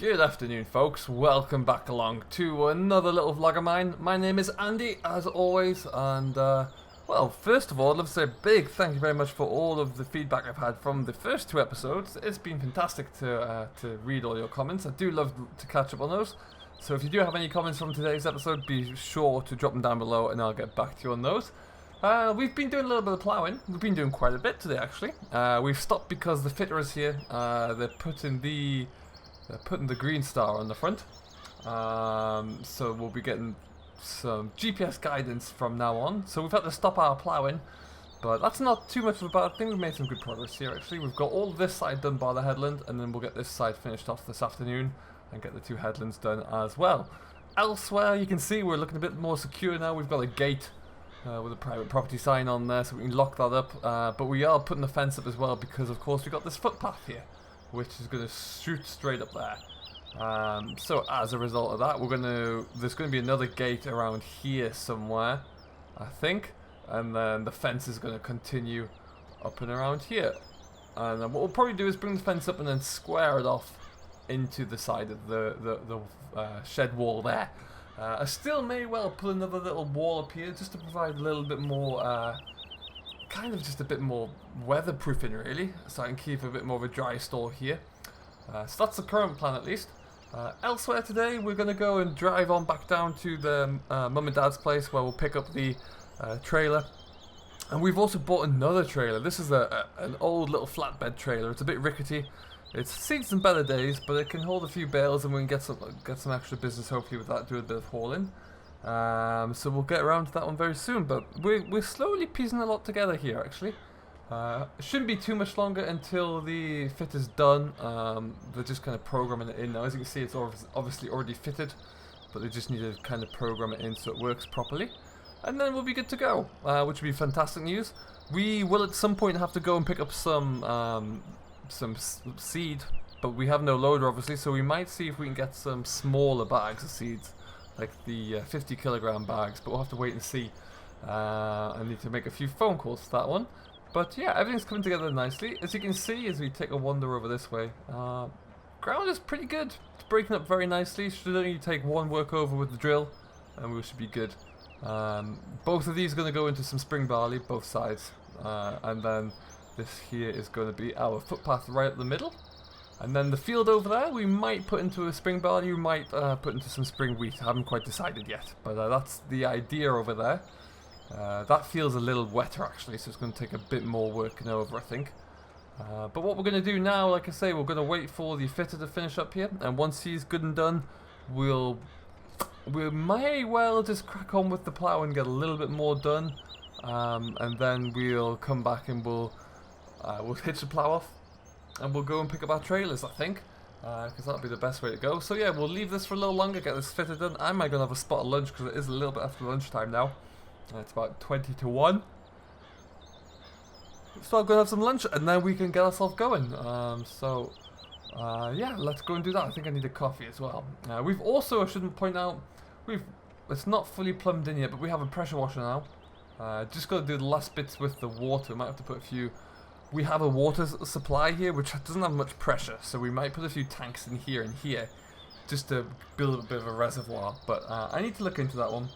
Good afternoon, folks. Welcome back along to another little vlog of mine. My name is Andy, as always, and well, first of all, I'd love to say a big thank you very much for all of the feedback I've had from the first two episodes. It's been fantastic to read all your comments. I do love to catch up on those. So if you do have any comments from today's episode, be sure to drop them down below, and I'll get back to you on those. We've been doing a little bit of ploughing. We've been doing quite a bit today, actually. We've stopped because the fitter is here. They're putting the Greenstart on the front, so we'll be getting some GPS guidance from now on. So we've had to stop our ploughing, but that's not too much of a bad thing. We've made some good progress here, actually. We've got all this side done by the headland, and then we'll get this side finished off this afternoon and get the two headlands done as well. Elsewhere, you can see we're looking a bit more secure now. We've got a gate with a private property sign on there, so we can lock that up, but we are putting the fence up as well because, of course, we've got this footpath here, which is going to shoot straight up there. So as a result of that, there's going to be another gate around here somewhere, I think, and then the fence is going to continue up and around here. And then what we'll probably do is bring the fence up and then square it off into the side of the shed wall there. I still may well put another little wall up here just to provide a little bit more kind of just a bit more weatherproofing, really, so I can keep a bit more of a dry store here. So that's the current plan, at least. Elsewhere today, we're going to go and drive on back down to the mum and dad's place where we'll pick up the trailer. And we've also bought another trailer. This is an old little flatbed trailer. It's a bit rickety. It's seen some better days, but it can hold a few bales, and we can get some extra business hopefully with that, do a bit of hauling. So we'll get around to that one very soon, but we're slowly piecing a lot together here, actually. It shouldn't be too much longer until the fit is done. They're just kind of programming it in now. As you can see, it's obviously already fitted, but they just need to kind of program it in so it works properly. And then we'll be good to go, which would be fantastic news. We will at some point have to go and pick up some seed, but we have no loader, obviously, so we might see if we can get some smaller bags of seeds, like the 50 kilogram bags, but we'll have to wait and see. I need to make a few phone calls for that one. But yeah, everything's coming together nicely. As you can see, as we take a wander over this way, ground is pretty good. It's breaking up very nicely. Should only take one work over with the drill, and we should be good. Both of these are going to go into some spring barley, both sides, and then this here is going to be our footpath right up the middle. And then the field over there, we might put into a spring barley, we might put into some spring wheat. I haven't quite decided yet, but that's the idea over there. That feels a little wetter, actually, so it's going to take a bit more working over, I think. But what we're going to do now, like I say, we're going to wait for the fitter to finish up here, and once he's good and done, we may well just crack on with the plough and get a little bit more done, and then we'll come back and we'll hitch the plough off, and we'll go and pick up our trailers, I think, because that'll be the best way to go. So yeah, we'll leave this for a little longer, get this fitted done. I might go and have a spot of lunch, because it is a little bit after lunchtime now. It's about 20 to 1. So I'll go have some lunch, and then we can get ourselves going. Yeah, let's go and do that. I think I need a coffee as well. We've also, I shouldn't point out, it's not fully plumbed in yet, but we have a pressure washer now. Just got to do the last bits with the water. Might have to put a few. We have a water supply here, which doesn't have much pressure, so we might put a few tanks in here and here, just to build a bit of a reservoir. But I need to look into that one.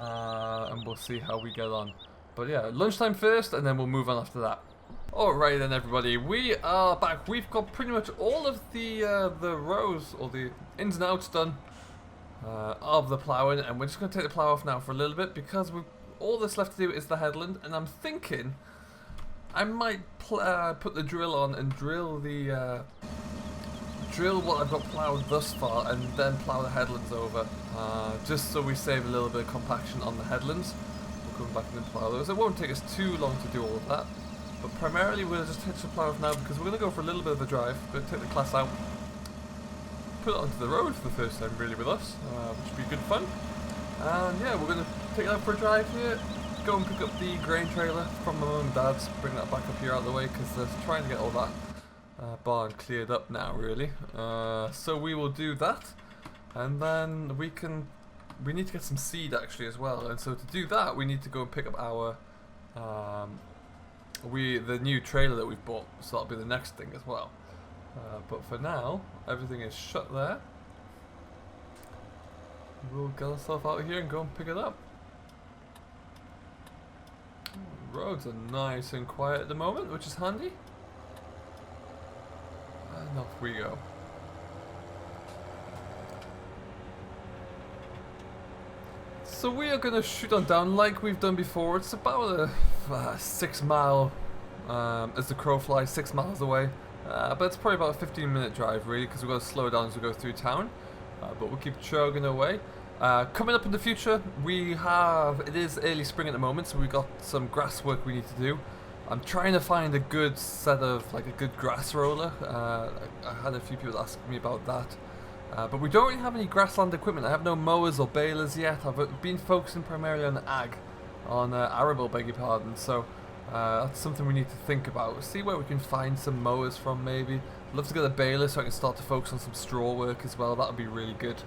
And we'll see how we get on. But yeah, lunchtime first, and then we'll move on after that. Alright then, everybody, we are back. We've got pretty much all of the rows, or the ins and outs done of the ploughing, and we're just going to take the plough off now for a little bit, because all that's left to do is the headland, and I'm thinking I might put the drill on and drill what I've got ploughed thus far, and then plough the headlands over, just so we save a little bit of compaction on the headlands. We'll come back and then plough those. It won't take us too long to do all of that, but primarily we'll just hitch the plough off now, because we're going to go for a little bit of a drive. We're going to take the Claas out, put it onto the road for the first time really with us, which should be good fun. And yeah, we're going to take it out for a drive here, go and pick up the grain trailer from my mum and dad's, bring that back up here out of the way, because they're trying to get all that barn cleared up now, really. So we will do that, and then we need to get some seed, actually, as well. And so to do that, we need to go and pick up our the new trailer that we've bought. So that'll be the next thing as well. But for now, everything is shut there. We'll get ourselves out of here and go and pick it up. Roads are nice and quiet at the moment, which is handy. And off we go. So we are going to shoot on down like we've done before. It's about a 6 mile, as the crow flies, 6 miles away. But it's probably about a 15-minute drive really, because we've got to slow down as we go through town. But we'll keep chugging away. Coming up in the future, it is early spring at the moment, so we've got some grass work we need to do. I'm trying to find a good set of, like a good grass roller. I had a few people ask me about that. But we don't really have any grassland equipment. I have no mowers or balers yet. I've been focusing primarily on arable, beg your pardon. So that's something we need to think about. See where we can find some mowers from maybe. I'd love to get a baler so I can start to focus on some straw work as well. That would be really good.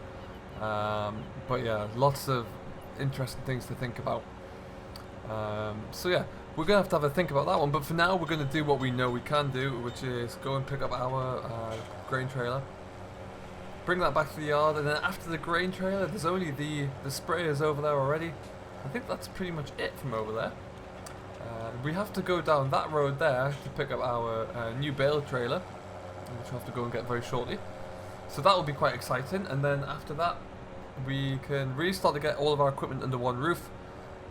But yeah, lots of interesting things to think about. So yeah, we're going to have a think about that one. But for now, we're going to do what we know we can do, which is go and pick up our grain trailer. Bring that back to the yard, and then after the grain trailer, there's only the sprayers over there already. I think that's pretty much it from over there. We have to go down that road there to pick up our new bale trailer, which we'll have to go and get very shortly. So that will be quite exciting, and then after that, we can really start to get all of our equipment under one roof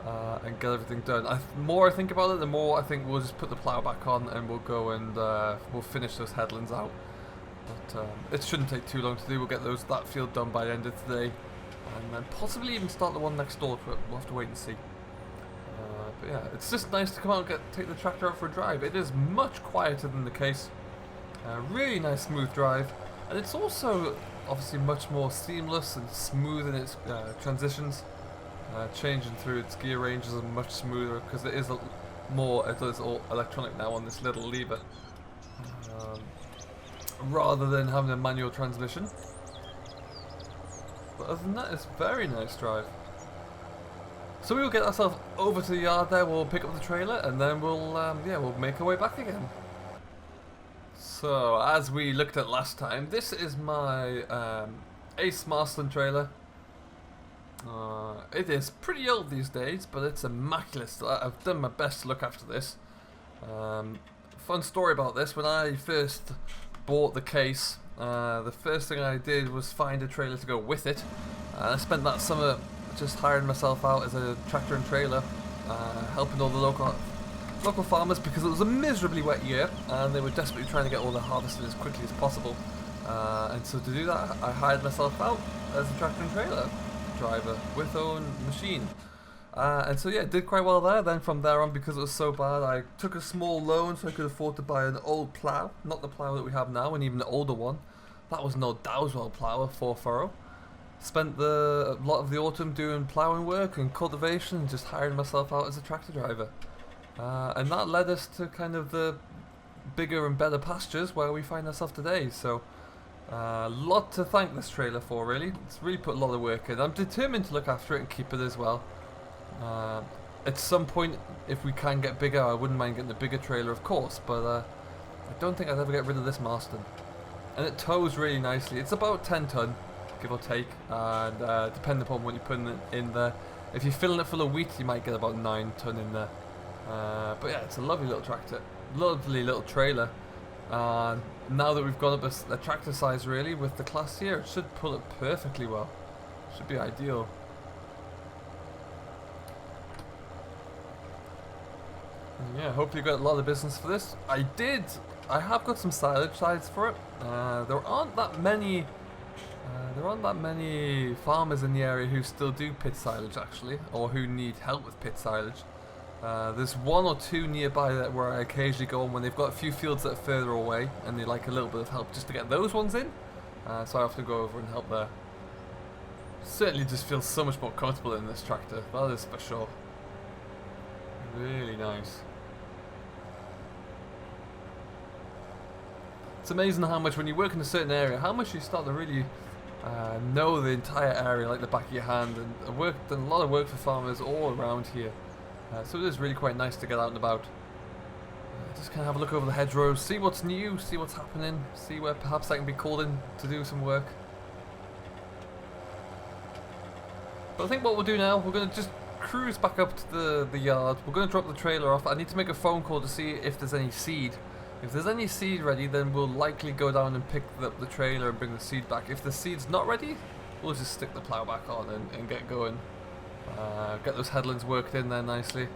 and get everything done. The more I think about it, the more I think we'll just put the plough back on and we'll go and we'll finish those headlands out. But it shouldn't take too long to do. We'll get that field done by the end of today, and then possibly even start the one next door. But we'll have to wait and see. But yeah, it's just nice to come out and take the tractor out for a drive. It is much quieter than the case. Really nice smooth drive, and it's also obviously much more seamless and smooth in its transitions. Changing through its gear ranges are much smoother because it is it is all electronic now on this little lever. Rather than having a manual transmission. But other than that, it's a very nice drive. So we will get ourselves over to the yard there, we'll pick up the trailer, and then we'll make our way back again. So, as we looked at last time, this is my Ace Marston trailer. It is pretty old these days, but it's immaculate. I've done my best to look after this. Fun story about this, when I first bought the case, the first thing I did was find a trailer to go with it. I spent that summer just hiring myself out as a tractor and trailer, helping all the local farmers because it was a miserably wet year and they were desperately trying to get all their harvested as quickly as possible. And so to do that, I hired myself out as a tractor and trailer driver with own machine. And so yeah, did quite well there. Then from there on, because it was so bad, I took a small loan so I could afford to buy an old plough, not the plough that we have now, and even an older one. That was an old Dowswell plough, a 4-furrow. Spent a lot of the autumn doing ploughing work and cultivation and just hiring myself out as a tractor driver. And that led us to kind of the bigger and better pastures where we find ourselves today. So a lot to thank this trailer for, really. It's really put a lot of work in. I'm determined to look after it and keep it as well. At some point, if we can get bigger, I wouldn't mind getting a bigger trailer, of course, but I don't think I'd ever get rid of this Marston. And it tows really nicely. It's about 10 ton, give or take, and depending upon what you put in there. If you're filling it full of wheat, you might get about 9 ton in there. But yeah, it's a lovely little tractor, lovely little trailer. Now that we've gone up a tractor size, really, with the Claas here, it should pull it perfectly well. Should be ideal. Yeah, hopefully you got a lot of business for this. I have got some silage sides for it. There aren't that many farmers in the area who still do pit silage, actually, or who need help with pit silage. There's 1 or 2 nearby where I occasionally go on when they've got a few fields that are further away and they like a little bit of help just to get those ones in. So I often go over and help there. Certainly just feels so much more comfortable in this tractor, that is for sure. Really nice. It's amazing how much, when you work in a certain area, how much you start to really know the entire area like the back of your hand. And I've done a lot of work for farmers all around here. So it is really quite nice to get out and about. Just kind of have a look over the hedgerows, see what's new, see what's happening, see where perhaps I can be called in to do some work. But I think what we'll do now, we're going to just cruise back up to the yard. We're going to drop the trailer off. I need to make a phone call to see if there's any seed. If there's any seed ready, then we'll likely go down and pick up the trailer and bring the seed back. If the seed's not ready, we'll just stick the plough back on and get going. Get those headlands worked in there nicely.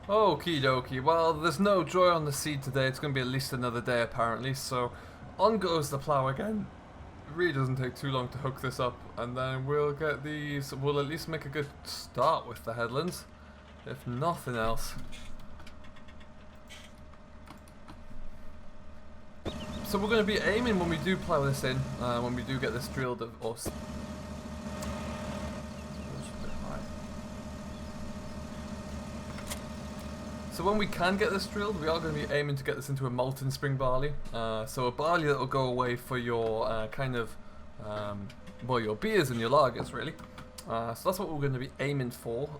Okie dokie, well there's no joy on the seed today, it's going to be at least another day apparently, so on goes the plough again. It really doesn't take too long to hook this up, and then we'll get these, we'll at least make a good start with the headlands, if nothing else. So we're going to be aiming when we do plough this in, when we do get this drilled, or so when we can get this drilled, we are going to be aiming to get this into a molten spring barley. So a barley that will go away for your kind of, well, your beers and your lagers, really. So that's what we're going to be aiming for.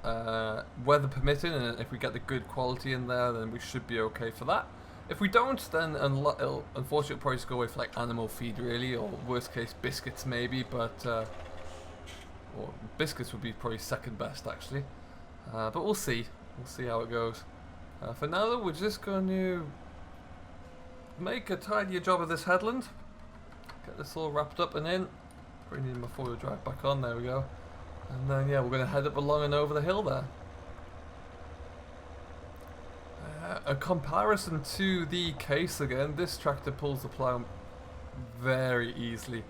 Weather permitting, and if we get the good quality in there, then we should be okay for that. If we don't, then it'll unfortunately probably just go away for like animal feed, really, or worst case biscuits maybe. But or biscuits would be probably second best actually. But we'll see. We'll see how it goes. For now though, we're just going to make a tidier job of this headland. Get this all wrapped up and in. Bringing my four-wheel drive back on, there we go. And then yeah, we're going to head up along and over the hill there. A comparison to the case again, this tractor pulls the plough very easily.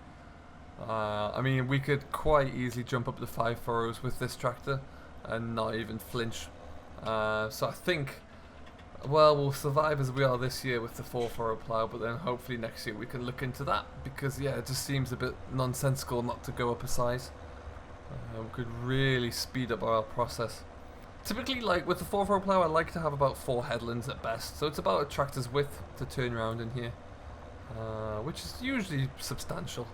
I mean, we could quite easily jump up to 5 furrows with this tractor and not even flinch. So I think, well, we'll survive as we are this year with the 4-furrow plough, but then hopefully next year we can look into that, because yeah, it just seems a bit nonsensical not to go up a size. We could really speed up our process. Typically, like with the 4-furrow plough, I like to have about 4 headlands at best, so it's about a tractor's width to turn around in here, which is usually substantial.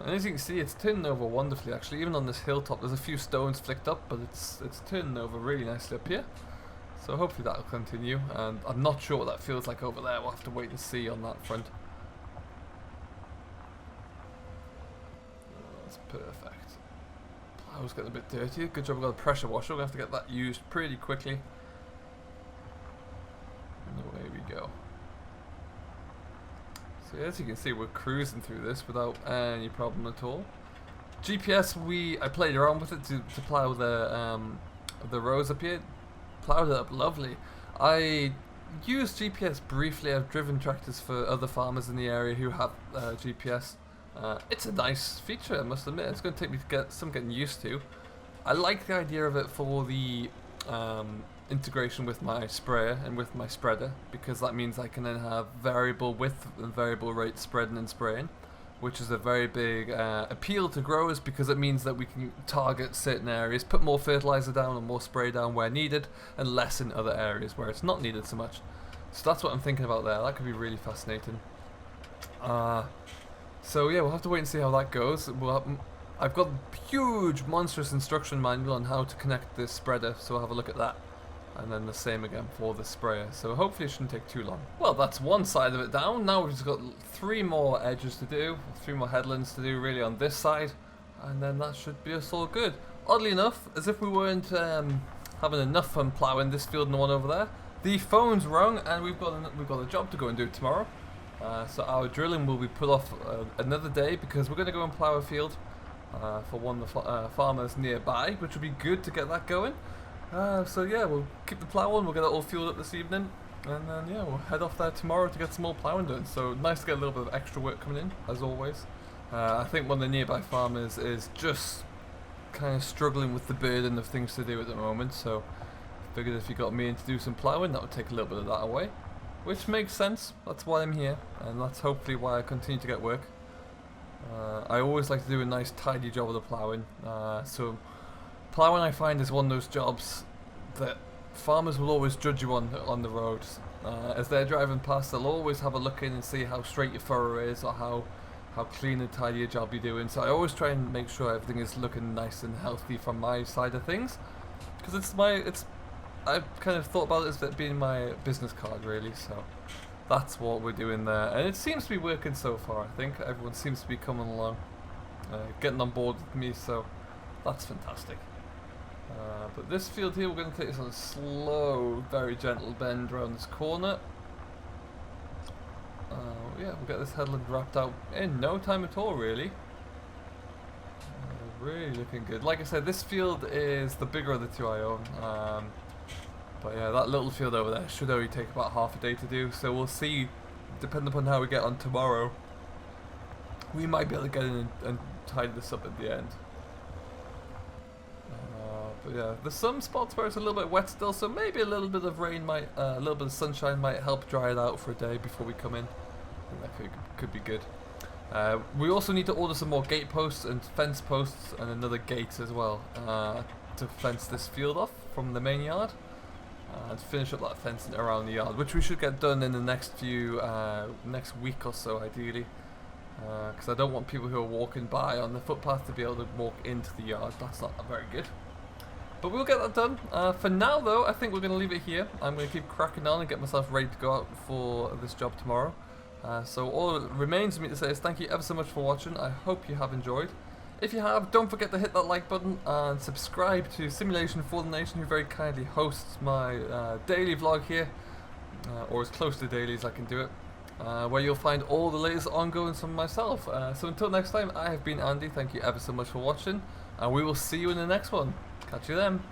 And as you can see, it's turning over wonderfully actually. Even on this hilltop, there's a few stones flicked up, but it's turning over really nicely up here. So hopefully that'll continue, and I'm not sure what that feels like over there. We'll have to wait and see on that front. That's perfect. Plow's getting a bit dirty. Good job we got a pressure washer. We're going to have to get that used pretty quickly. And away we go. So as you can see, we're cruising through this without any problem at all. GPS, I played around with it to plow the rows up here. Plowed it up lovely. I used GPS briefly. I've driven tractors for other farmers in the area who have GPS. It's a nice feature, I must admit. It's going to take me to get some getting used to. I like the idea of it for the integration with my sprayer and with my spreader, because that means I can then have variable width and variable rate spreading and spraying, which is a very big appeal to growers, because it means that we can target certain areas, put more fertilizer down and more spray down where needed, and less in other areas where it's not needed so much. So that's what I'm thinking about there. That could be really fascinating. So yeah, we'll have to wait and see how that goes. I've got a huge monstrous instruction manual on how to connect this spreader, so I'll have a look at that. And then the same again for the sprayer. So hopefully it shouldn't take too long. Well, that's one side of it down. Now we've just got 3 more edges to do, 3 more headlands to do really on this side, and then that should be us all good. Oddly enough, as if we weren't having enough fun ploughing this field and the one over there, the phone's rung and we've got a job to go and do tomorrow. So our drilling will be put off another day, because we're going to go and plough a field for one of the farmers nearby, which will be good to get that going. So yeah, we'll keep the plough on, we'll get it all fueled up this evening, and then yeah, we'll head off there tomorrow to get some more ploughing done. So nice to get a little bit of extra work coming in, as always. I think one of the nearby farmers is just kind of struggling with the burden of things to do at the moment, so I figured if you got me in to do some ploughing, that would take a little bit of that away, which makes sense. That's why I'm here, and that's hopefully why I continue to get work. I always like to do a nice tidy job of the ploughing, so ploughing I find is one of those jobs that farmers will always judge you on the road. As they're driving past, they'll always have a look in and see how straight your furrow is, or how clean and tidy a job you're doing. So I always try and make sure everything is looking nice and healthy from my side of things, because it's I kind of thought about it as it being my business card, really. So that's what we're doing there, and it seems to be working so far. I think everyone seems to be coming along, getting on board with me. So that's fantastic. But this field here, we're going to take this on a slow, very gentle bend around this corner. Yeah, we'll get this headland wrapped out in no time at all, really. Really looking good. Like I said, this field is the bigger of the two I own. But yeah, that little field over there should only take about half a day to do. So we'll see, depending upon how we get on tomorrow. We might be able to get in and tidy this up at the end. But yeah, there's some spots where it's a little bit wet still, so maybe a little bit of rain might, a little bit of sunshine might help dry it out for a day before we come in. I think that could be good. We also need to order some more gate posts and fence posts and another gate as well to fence this field off from the main yard and finish up that fencing around the yard, which we should get done in the next week or so, ideally. Because I don't want people who are walking by on the footpath to be able to walk into the yard. That's not very good. But we'll get that done. For now, though, I think we're going to leave it here. I'm going to keep cracking on and get myself ready to go out for this job tomorrow. So all that remains for me to say is thank you ever so much for watching. I hope you have enjoyed. If you have, don't forget to hit that like button and subscribe to Simulation for the Nation, who very kindly hosts my daily vlog here, or as close to daily as I can do it, where you'll find all the latest ongoings from myself. So until next time, I have been Andy. Thank you ever so much for watching, and we will see you in the next one. Catch you then.